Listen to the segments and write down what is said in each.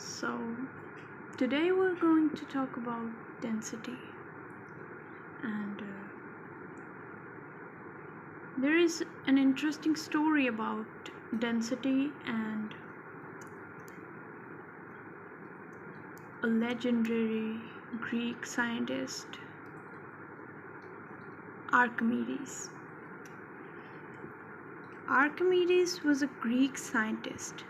So, today we're going to talk about density, and there is an interesting story about density and a legendary Greek scientist, Archimedes. Archimedes was a Greek scientist.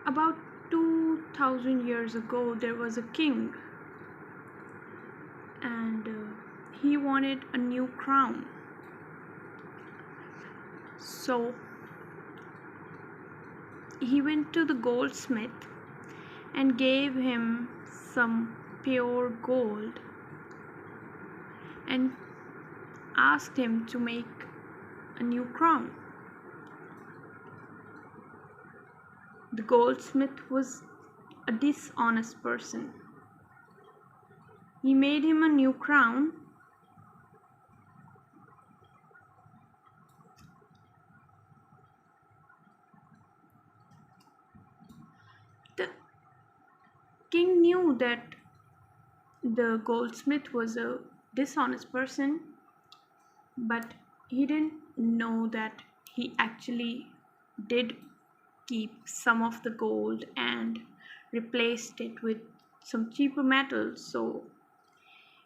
About 2000 years ago, there was a king, and he wanted a new crown. So he went to the goldsmith and gave him some pure gold and asked him to make a new crown. The goldsmith was a dishonest person. He made him a new crown, the king knew that the goldsmith was a dishonest person, but he didn't know that he actually did keep some of the gold and replaced it with some cheaper metal, so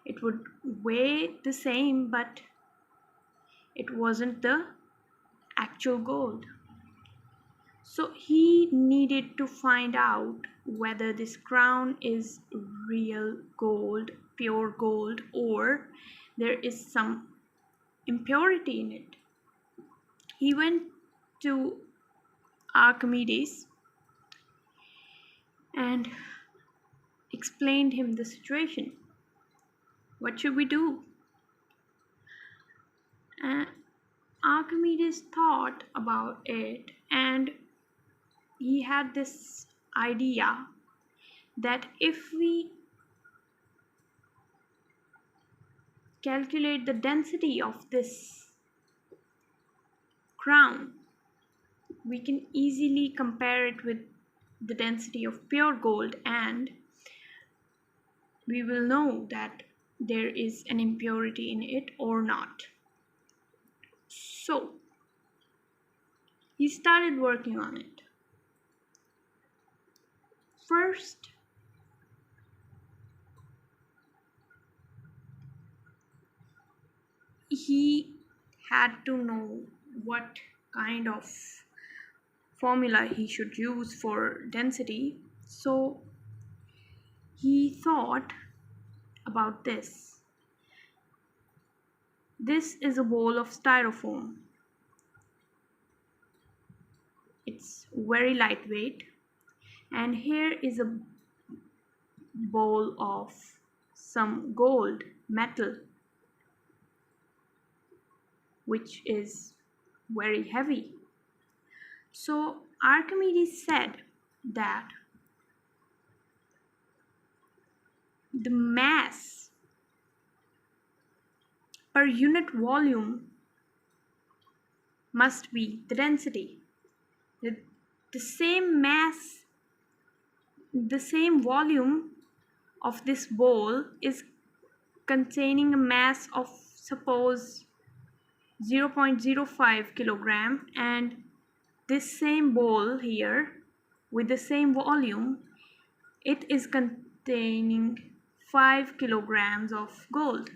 it would weigh the same, but it wasn't the actual gold. So he needed to find out whether this crown is real gold, pure gold, or there is some impurity in it. He went to Archimedes and explained him the situation. What should we do? Archimedes thought about it, and he had this idea that if we calculate the density of this crown, we can easily compare it with the density of pure gold, and we will know that there is an impurity in it or not. So he started working on it. First, he had to know what kind of formula he should use for density. So he thought about this. This is a bowl of styrofoam. It's very lightweight, and here is a bowl of some gold metal, which is very heavy. So Archimedes said that the mass per unit volume must be the density. The same mass, the same volume of this bowl is containing a mass of, suppose, 0.05 kilogram, and this same bowl here with the same volume, it is containing 5 kilograms of gold.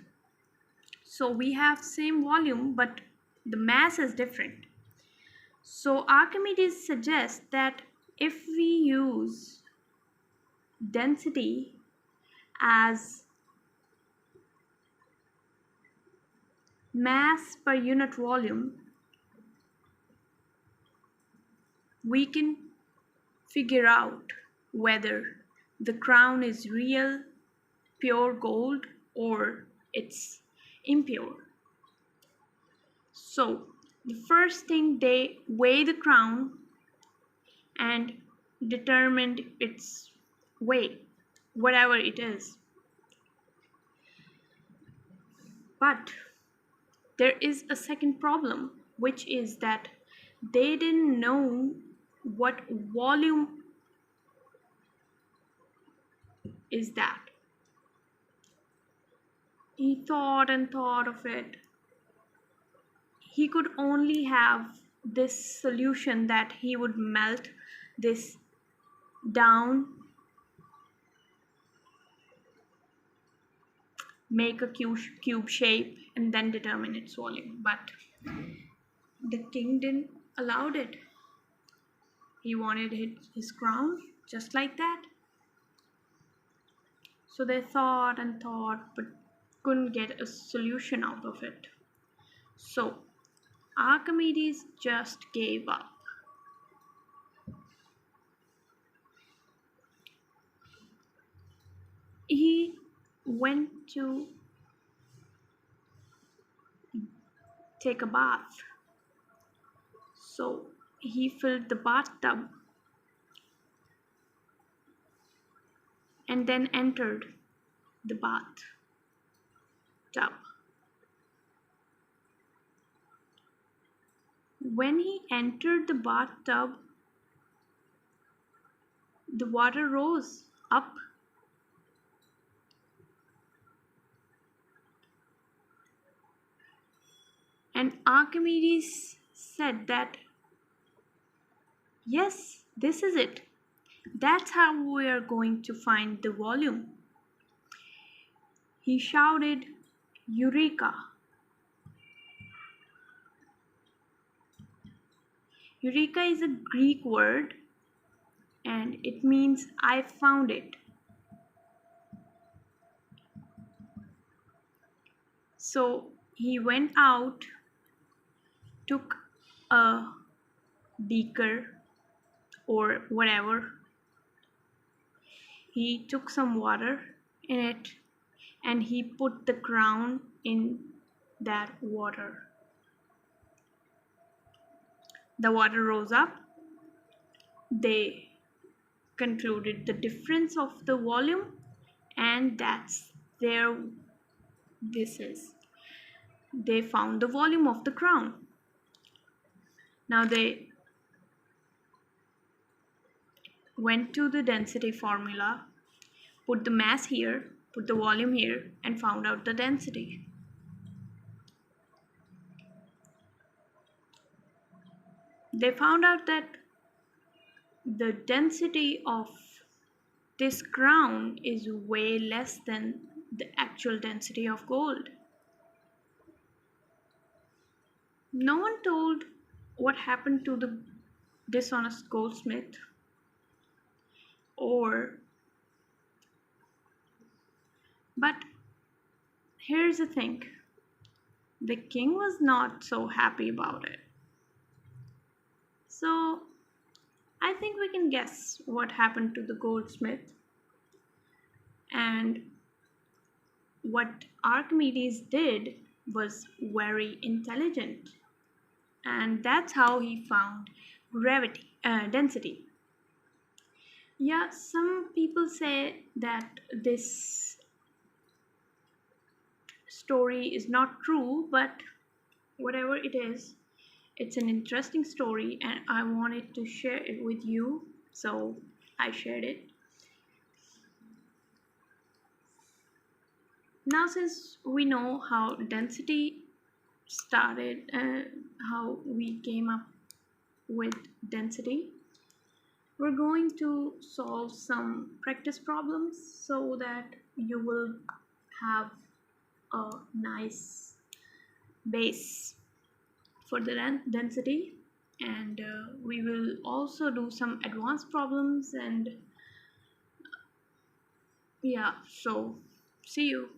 So we have same volume, but the mass is different. So Archimedes suggests that if we use density as mass per unit volume, we can figure out whether the crown is real, pure gold, or it's impure. So the first thing, they weigh the crown and determined its weight, whatever it is. But there is a second problem, which is that they didn't know what volume is that. He thought and thought of it. He could only have this solution that he would melt this down, make a cube shape, and then determine its volume. But the king didn't allow it. He wanted his crown just like that. So they thought and thought, but couldn't get a solution out of it. So Archimedes just gave up. He went to take a bath. So he filled the bathtub and then entered the bathtub. When he entered the bathtub, the water rose up. And Archimedes said that, yes, this is it. That's how we are going to find the volume. He shouted, Eureka! Eureka is a Greek word and it means I found it. So he went out, took a beaker or whatever. He took some water in it and he put the crown in that water. The water rose up. They concluded the difference of the volume, and that's their this is. They found the volume of the crown. Now they went to the density formula, put the mass here, put the volume here, and found out the density. They found out that the density of this crown is way less than the actual density of gold. No one told what happened to the dishonest goldsmith, but here's the thing, the king was not so happy about it. So I think we can guess what happened to the goldsmith and what Archimedes did was very intelligent, and that's how he found density. Yeah, some people say that this story is not true, but whatever it is, it's an interesting story and I wanted to share it with you, so I shared it. Now, since we know how density started, how we came up with density, we're going to solve some practice problems so that you will have a nice base for the density, and we will also do some advanced problems, and yeah, so see you.